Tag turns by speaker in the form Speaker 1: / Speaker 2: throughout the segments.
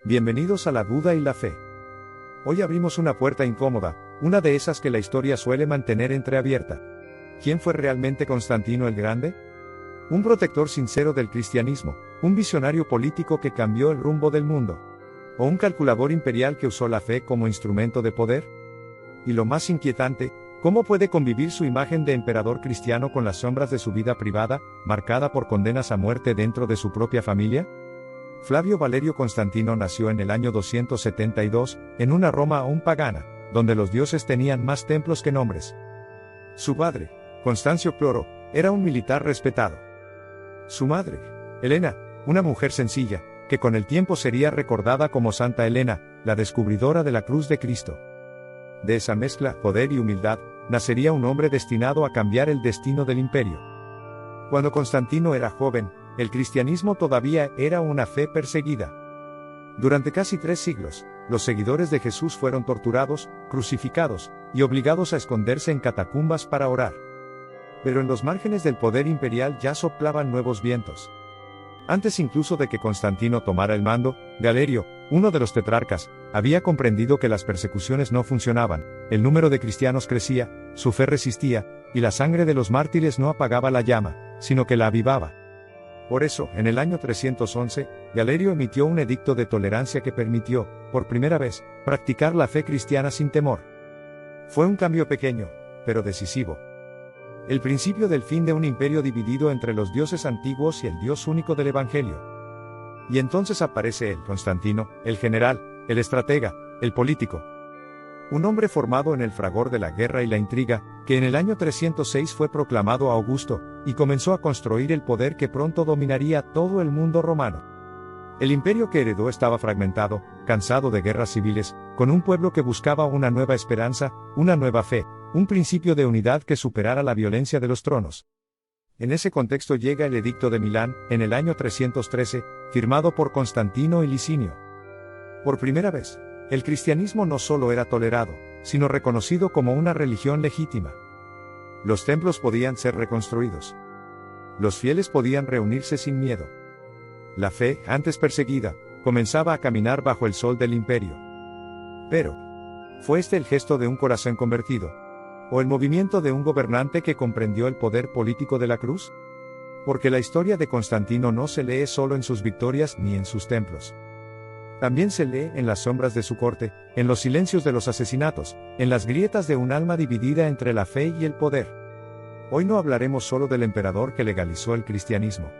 Speaker 1: Bienvenidos a la Duda y la Fe. Hoy abrimos una puerta incómoda, una de esas que la historia suele mantener entreabierta. ¿Quién fue realmente Constantino el Grande? Un protector sincero del cristianismo, un visionario político que cambió el rumbo del mundo, o un calculador imperial que usó la fe como instrumento de poder. Y lo más inquietante, ¿cómo puede convivir su imagen de emperador cristiano con las sombras de su vida privada, marcada por condenas a muerte dentro de su propia familia? Flavio Valerio Constantino nació en el año 272, en una Roma aún pagana, donde los dioses tenían más templos que nombres. Su padre, Constancio Cloro, era un militar respetado. Su madre, Helena, una mujer sencilla, que con el tiempo sería recordada como Santa Helena, la descubridora de la cruz de Cristo. De esa mezcla, poder y humildad, nacería un hombre destinado a cambiar el destino del imperio. Cuando Constantino era joven, el cristianismo todavía era una fe perseguida. Durante casi 3 siglos, los seguidores de Jesús fueron torturados, crucificados, y obligados a esconderse en catacumbas para orar. Pero en los márgenes del poder imperial ya soplaban nuevos vientos. Antes incluso de que Constantino tomara el mando, Galerio, uno de los tetrarcas, había comprendido que las persecuciones no funcionaban, el número de cristianos crecía, su fe resistía, y la sangre de los mártires no apagaba la llama, sino que la avivaba. Por eso, en el año 311, Galerio emitió un edicto de tolerancia que permitió, por primera vez, practicar la fe cristiana sin temor. Fue un cambio pequeño, pero decisivo. El principio del fin de un imperio dividido entre los dioses antiguos y el Dios único del Evangelio. Y entonces aparece él, Constantino, el general, el estratega, el político. Un hombre formado en el fragor de la guerra y la intriga, que en el año 306 fue proclamado Augusto, y comenzó a construir el poder que pronto dominaría todo el mundo romano. El imperio que heredó estaba fragmentado, cansado de guerras civiles, con un pueblo que buscaba una nueva esperanza, una nueva fe, un principio de unidad que superara la violencia de los tronos. En ese contexto llega el Edicto de Milán, en el año 313, firmado por Constantino y Licinio. Por primera vez, el cristianismo no solo era tolerado, sino reconocido como una religión legítima. Los templos podían ser reconstruidos. Los fieles podían reunirse sin miedo. La fe, antes perseguida, comenzaba a caminar bajo el sol del imperio. Pero, ¿fue este el gesto de un corazón convertido? ¿O el movimiento de un gobernante que comprendió el poder político de la cruz? Porque la historia de Constantino no se lee solo en sus victorias ni en sus templos. También se lee en las sombras de su corte, en los silencios de los asesinatos, en las grietas de un alma dividida entre la fe y el poder. Hoy no hablaremos solo del emperador que legalizó el cristianismo.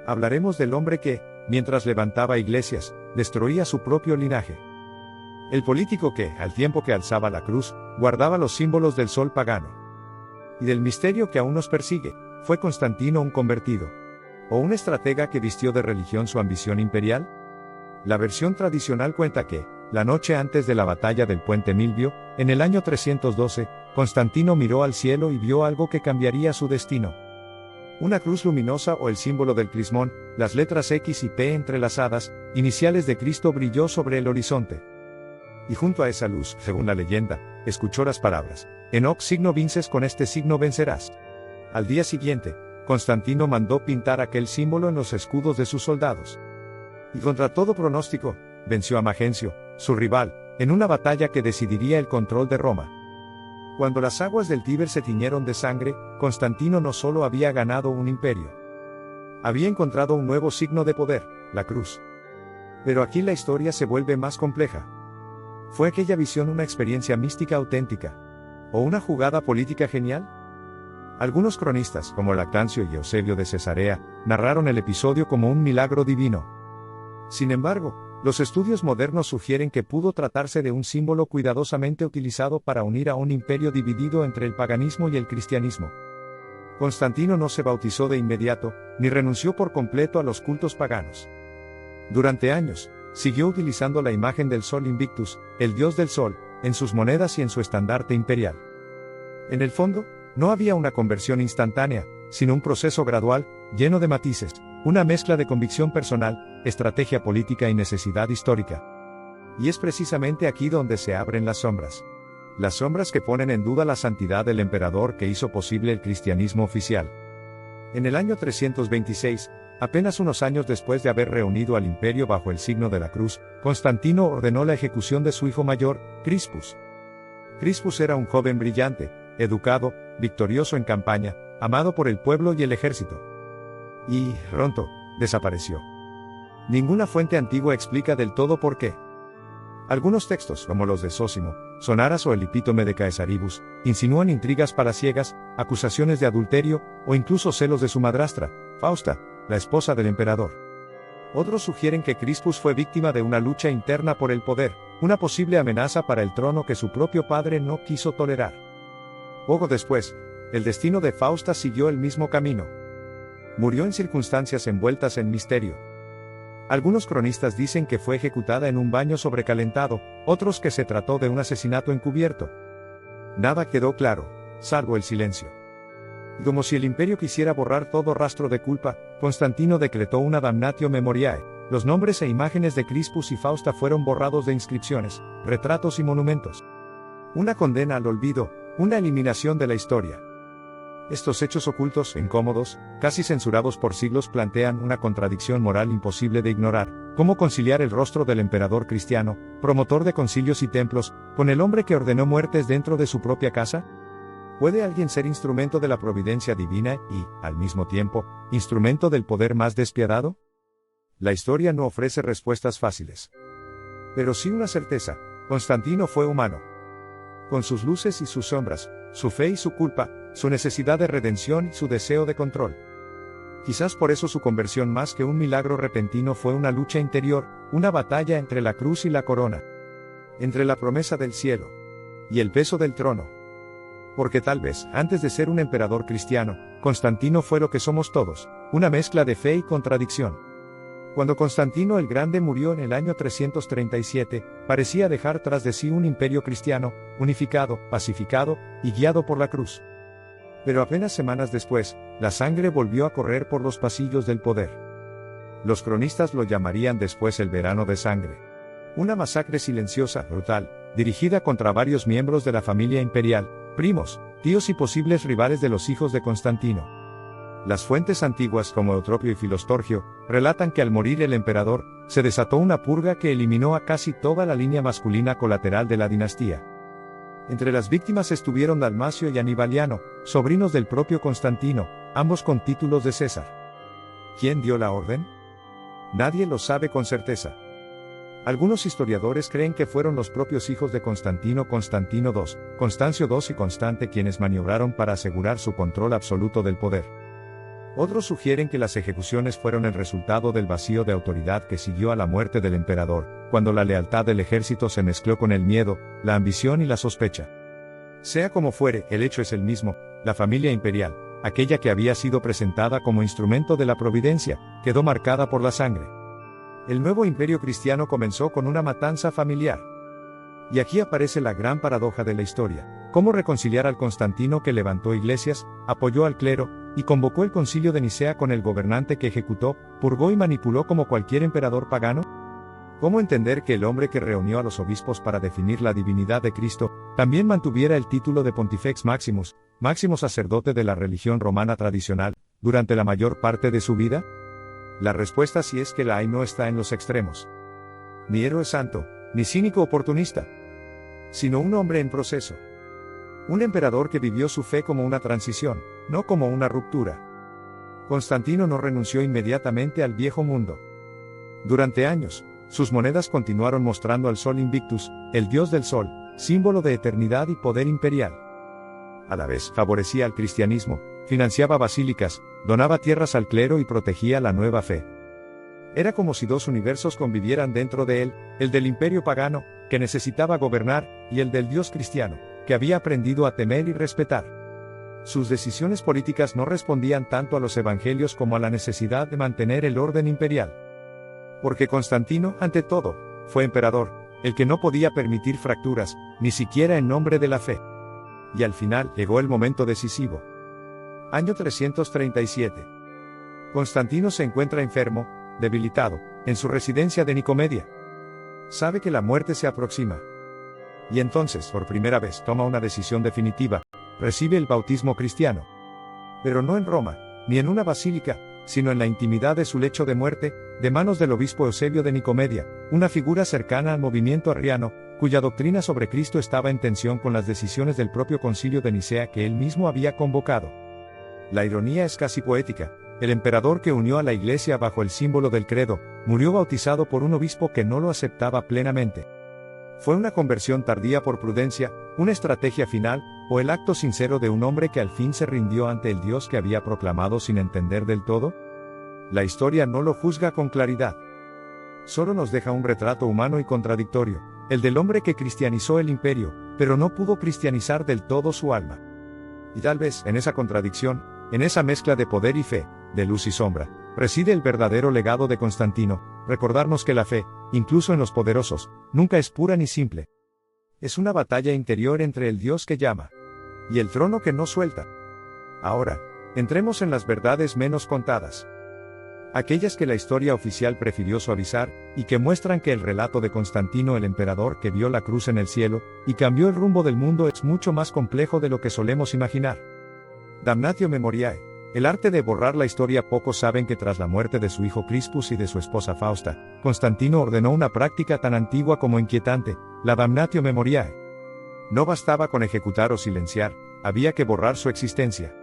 Speaker 1: Hablaremos del hombre que, mientras levantaba iglesias, destruía su propio linaje. El político que, al tiempo que alzaba la cruz, guardaba los símbolos del sol pagano. Y del misterio que aún nos persigue, ¿fue Constantino un convertido? ¿O un estratega que vistió de religión su ambición imperial? La versión tradicional cuenta que, la noche antes de la batalla del puente Milvio, en el año 312, Constantino miró al cielo y vio algo que cambiaría su destino. Una cruz luminosa o el símbolo del crismón, las letras X y P entrelazadas, iniciales de Cristo, brilló sobre el horizonte. Y junto a esa luz, según la leyenda, escuchó las palabras: Enoc signo vinces, con este signo vencerás. Al día siguiente, Constantino mandó pintar aquel símbolo en los escudos de sus soldados. Y contra todo pronóstico, venció a Magencio, su rival, en una batalla que decidiría el control de Roma. Cuando las aguas del Tíber se tiñeron de sangre, Constantino no solo había ganado un imperio. Había encontrado un nuevo signo de poder, la cruz. Pero aquí la historia se vuelve más compleja. ¿Fue aquella visión una experiencia mística auténtica? ¿O una jugada política genial? Algunos cronistas, como Lactancio y Eusebio de Cesarea, narraron el episodio como un milagro divino. Sin embargo, los estudios modernos sugieren que pudo tratarse de un símbolo cuidadosamente utilizado para unir a un imperio dividido entre el paganismo y el cristianismo. Constantino no se bautizó de inmediato, ni renunció por completo a los cultos paganos. Durante años, siguió utilizando la imagen del Sol Invictus, el dios del sol, en sus monedas y en su estandarte imperial. En el fondo, no había una conversión instantánea, sino un proceso gradual, lleno de matices, una mezcla de convicción personal, estrategia política y necesidad histórica. Y es precisamente aquí donde se abren las sombras. Las sombras que ponen en duda la santidad del emperador que hizo posible el cristianismo oficial. En el año 326, Apenas unos años después de haber reunido al imperio bajo el signo de la cruz, Constantino ordenó la ejecución de su hijo mayor, Crispus. Crispus era un joven brillante, educado, victorioso en campaña, amado por el pueblo y el ejército. Y, pronto, desapareció. Ninguna fuente antigua explica del todo por qué. Algunos textos, como los de Sósimo, Sonaras o el Epítome de Caesaribus, insinúan intrigas palaciegas, acusaciones de adulterio, o incluso celos de su madrastra, Fausta, la esposa del emperador. Otros sugieren que Crispus fue víctima de una lucha interna por el poder, una posible amenaza para el trono que su propio padre no quiso tolerar. Poco después, el destino de Fausta siguió el mismo camino. Murió en circunstancias envueltas en misterio. Algunos cronistas dicen que fue ejecutada en un baño sobrecalentado, otros que se trató de un asesinato encubierto. Nada quedó claro, salvo el silencio. Y como si el imperio quisiera borrar todo rastro de culpa, Constantino decretó una damnatio memoriae. Los nombres e imágenes de Crispus y Fausta fueron borrados de inscripciones, retratos y monumentos. Una condena al olvido, una eliminación de la historia. Estos hechos ocultos, incómodos, casi censurados por siglos, plantean una contradicción moral imposible de ignorar. ¿Cómo conciliar el rostro del emperador cristiano, promotor de concilios y templos, con el hombre que ordenó muertes dentro de su propia casa? ¿Puede alguien ser instrumento de la providencia divina y, al mismo tiempo, instrumento del poder más despiadado? La historia no ofrece respuestas fáciles. Pero sí una certeza: Constantino fue humano. Con sus luces y sus sombras, su fe y su culpa, su necesidad de redención y su deseo de control. Quizás por eso su conversión, más que un milagro repentino, fue una lucha interior, una batalla entre la cruz y la corona. Entre la promesa del cielo y el peso del trono. Porque tal vez, antes de ser un emperador cristiano, Constantino fue lo que somos todos, una mezcla de fe y contradicción. Cuando Constantino el Grande murió en el año 337, parecía dejar tras de sí un imperio cristiano, unificado, pacificado, y guiado por la cruz. Pero apenas semanas después, la sangre volvió a correr por los pasillos del poder. Los cronistas lo llamarían después el Verano de Sangre. Una masacre silenciosa, brutal, dirigida contra varios miembros de la familia imperial, primos, tíos y posibles rivales de los hijos de Constantino. Las fuentes antiguas como Eutropio y Filostorgio relatan que al morir el emperador, se desató una purga que eliminó a casi toda la línea masculina colateral de la dinastía. Entre las víctimas estuvieron Dalmacio y Anibaliano, sobrinos del propio Constantino, ambos con títulos de César. ¿Quién dio la orden? Nadie lo sabe con certeza. Algunos historiadores creen que fueron los propios hijos de Constantino II, Constancio II y Constante quienes maniobraron para asegurar su control absoluto del poder. Otros sugieren que las ejecuciones fueron el resultado del vacío de autoridad que siguió a la muerte del emperador, cuando la lealtad del ejército se mezcló con el miedo, la ambición y la sospecha. Sea como fuere, el hecho es el mismo: la familia imperial, aquella que había sido presentada como instrumento de la providencia, quedó marcada por la sangre. El nuevo imperio cristiano comenzó con una matanza familiar. Y aquí aparece la gran paradoja de la historia: ¿cómo reconciliar al Constantino que levantó iglesias, apoyó al clero, y convocó el concilio de Nicea con el gobernante que ejecutó, purgó y manipuló como cualquier emperador pagano? ¿Cómo entender que el hombre que reunió a los obispos para definir la divinidad de Cristo, también mantuviera el título de Pontifex Maximus, máximo sacerdote de la religión romana tradicional, durante la mayor parte de su vida? La respuesta, si es que la hay, no está en los extremos. Ni héroe santo, ni cínico oportunista, sino un hombre en proceso. Un emperador que vivió su fe como una transición, no como una ruptura. Constantino no renunció inmediatamente al viejo mundo. Durante años, sus monedas continuaron mostrando al Sol Invictus, el dios del sol, símbolo de eternidad y poder imperial. A la vez, favorecía al cristianismo, financiaba basílicas, donaba tierras al clero y protegía la nueva fe. Era como si dos universos convivieran dentro de él: el del imperio pagano, que necesitaba gobernar, y el del Dios cristiano, que había aprendido a temer y respetar. Sus decisiones políticas no respondían tanto a los evangelios como a la necesidad de mantener el orden imperial. Porque Constantino, ante todo, fue emperador, el que no podía permitir fracturas, ni siquiera en nombre de la fe. Y al final llegó el momento decisivo. Año 337. Constantino se encuentra enfermo, debilitado, en su residencia de Nicomedia. Sabe que la muerte se aproxima. Y entonces, por primera vez, toma una decisión definitiva: recibe el bautismo cristiano. Pero no en Roma, ni en una basílica, sino en la intimidad de su lecho de muerte, de manos del obispo Eusebio de Nicomedia, una figura cercana al movimiento arriano, cuya doctrina sobre Cristo estaba en tensión con las decisiones del propio concilio de Nicea que él mismo había convocado. La ironía es casi poética. El emperador que unió a la Iglesia bajo el símbolo del credo, murió bautizado por un obispo que no lo aceptaba plenamente. ¿Fue una conversión tardía por prudencia, una estrategia final, o el acto sincero de un hombre que al fin se rindió ante el Dios que había proclamado sin entender del todo? La historia no lo juzga con claridad. Solo nos deja un retrato humano y contradictorio, el del hombre que cristianizó el imperio, pero no pudo cristianizar del todo su alma. Y tal vez, en esa contradicción, en esa mezcla de poder y fe, de luz y sombra, reside el verdadero legado de Constantino, recordarnos que la fe, incluso en los poderosos, nunca es pura ni simple. Es una batalla interior entre el Dios que llama y el trono que no suelta. Ahora, entremos en las verdades menos contadas. Aquellas que la historia oficial prefirió suavizar, y que muestran que el relato de Constantino el emperador que vio la cruz en el cielo, y cambió el rumbo del mundo es mucho más complejo de lo que solemos imaginar. Damnatio Memoriae. El arte de borrar la historia. Pocos saben que tras la muerte de su hijo Crispus y de su esposa Fausta, Constantino ordenó una práctica tan antigua como inquietante, la Damnatio Memoriae. No bastaba con ejecutar o silenciar, había que borrar su existencia.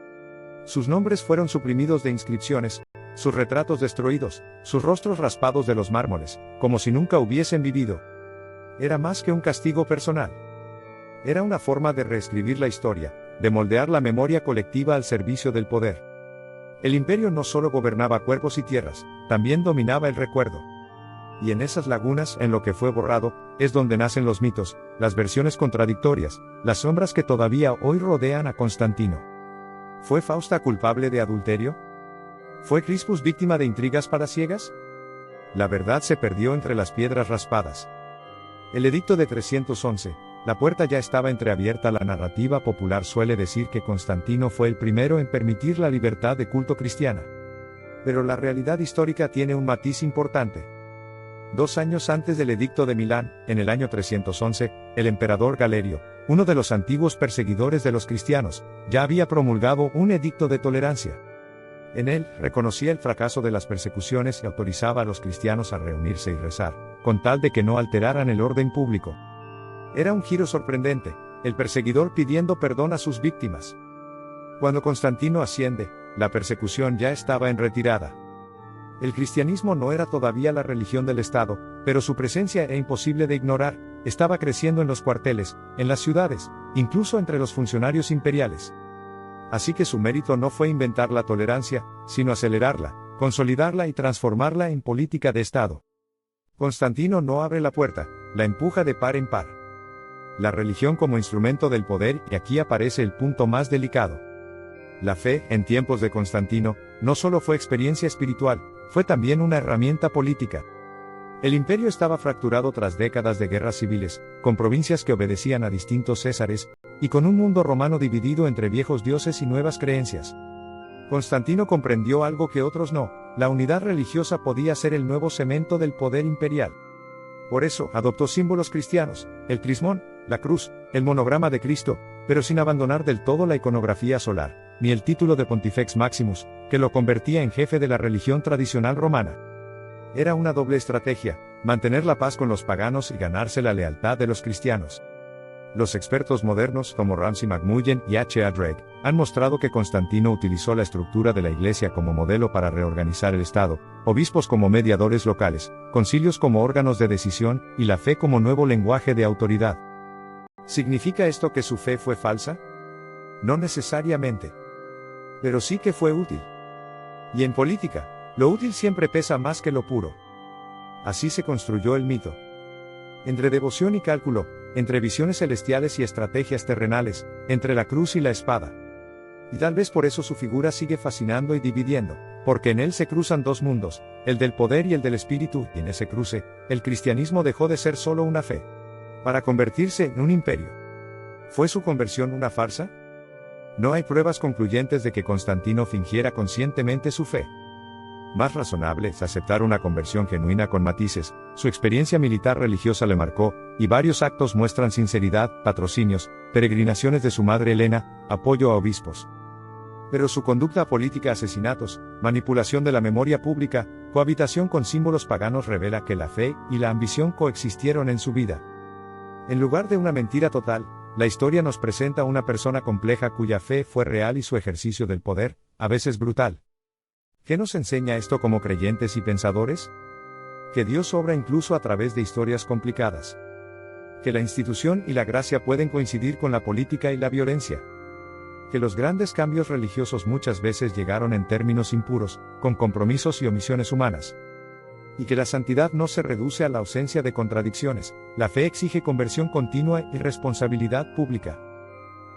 Speaker 1: Sus nombres fueron suprimidos de inscripciones, sus retratos destruidos, sus rostros raspados de los mármoles, como si nunca hubiesen vivido. Era más que un castigo personal. Era una forma de reescribir la historia, de moldear la memoria colectiva al servicio del poder. El imperio no solo gobernaba cuerpos y tierras, también dominaba el recuerdo. Y en esas lagunas, en lo que fue borrado, es donde nacen los mitos, las versiones contradictorias, las sombras que todavía hoy rodean a Constantino. ¿Fue Fausta culpable de adulterio? ¿Fue Crispus víctima de intrigas palaciegas? La verdad se perdió entre las piedras raspadas. El edicto de 311, la puerta ya estaba entreabierta. La narrativa popular suele decir que Constantino fue el primero en permitir la libertad de culto cristiana. Pero la realidad histórica tiene un matiz importante. 2 años antes del edicto de Milán, en el año 311, el emperador Galerio, uno de los antiguos perseguidores de los cristianos, ya había promulgado un edicto de tolerancia. En él, reconocía el fracaso de las persecuciones y autorizaba a los cristianos a reunirse y rezar, con tal de que no alteraran el orden público. Era un giro sorprendente, el perseguidor pidiendo perdón a sus víctimas. Cuando Constantino asciende, la persecución ya estaba en retirada. El cristianismo no era todavía la religión del Estado, pero su presencia era imposible de ignorar, estaba creciendo en los cuarteles, en las ciudades, incluso entre los funcionarios imperiales. Así que su mérito no fue inventar la tolerancia, sino acelerarla, consolidarla y transformarla en política de Estado. Constantino no abre la puerta, la empuja de par en par. La religión como instrumento del poder, y aquí aparece el punto más delicado. La fe, en tiempos de Constantino, no solo fue experiencia espiritual, fue también una herramienta política. El imperio estaba fracturado tras décadas de guerras civiles, con provincias que obedecían a distintos césares, y con un mundo romano dividido entre viejos dioses y nuevas creencias. Constantino comprendió algo que otros no: la unidad religiosa podía ser el nuevo cemento del poder imperial. Por eso, adoptó símbolos cristianos, el crismón, la cruz, el monograma de Cristo, pero sin abandonar del todo la iconografía solar, ni el título de Pontifex Maximus, que lo convertía en jefe de la religión tradicional romana. Era una doble estrategia: mantener la paz con los paganos y ganarse la lealtad de los cristianos. Los expertos modernos, como Ramsay MacMullen y H.A. Drake, han mostrado que Constantino utilizó la estructura de la Iglesia como modelo para reorganizar el Estado, obispos como mediadores locales, concilios como órganos de decisión, y la fe como nuevo lenguaje de autoridad. ¿Significa esto que su fe fue falsa? No necesariamente. Pero sí que fue útil. Y en política, lo útil siempre pesa más que lo puro. Así se construyó el mito. Entre devoción y cálculo, entre visiones celestiales y estrategias terrenales, entre la cruz y la espada. Y tal vez por eso su figura sigue fascinando y dividiendo, porque en él se cruzan dos mundos, el del poder y el del espíritu, y en ese cruce, el cristianismo dejó de ser solo una fe, para convertirse en un imperio. ¿Fue su conversión una farsa? No hay pruebas concluyentes de que Constantino fingiera conscientemente su fe. Más razonable es aceptar una conversión genuina con matices. Su experiencia militar religiosa le marcó, y varios actos muestran sinceridad: patrocinios, peregrinaciones de su madre Helena, apoyo a obispos. Pero su conducta política, asesinatos, manipulación de la memoria pública, cohabitación con símbolos paganos revela que la fe y la ambición coexistieron en su vida. En lugar de una mentira total, la historia nos presenta una persona compleja cuya fe fue real y su ejercicio del poder, a veces brutal. ¿Qué nos enseña esto como creyentes y pensadores? Que Dios obra incluso a través de historias complicadas. Que la institución y la gracia pueden coincidir con la política y la violencia. Que los grandes cambios religiosos muchas veces llegaron en términos impuros, con compromisos y omisiones humanas. Y que la santidad no se reduce a la ausencia de contradicciones, la fe exige conversión continua y responsabilidad pública.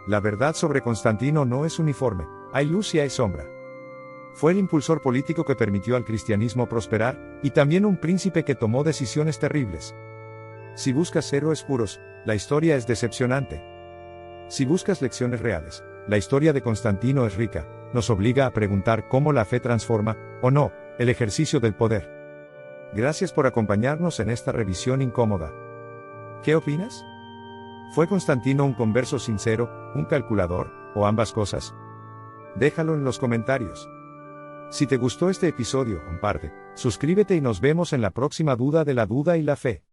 Speaker 1: La verdad sobre Constantino no es uniforme, hay luz y hay sombra. Fue el impulsor político que permitió al cristianismo prosperar, y también un príncipe que tomó decisiones terribles. Si buscas héroes puros, la historia es decepcionante. Si buscas lecciones reales, la historia de Constantino es rica, nos obliga a preguntar cómo la fe transforma, o no, el ejercicio del poder. Gracias por acompañarnos en esta revisión incómoda. ¿Qué opinas? ¿Fue Constantino un converso sincero, un calculador, o ambas cosas? Déjalo en los comentarios. Si te gustó este episodio, comparte, suscríbete y nos vemos en la próxima duda de la duda y la fe.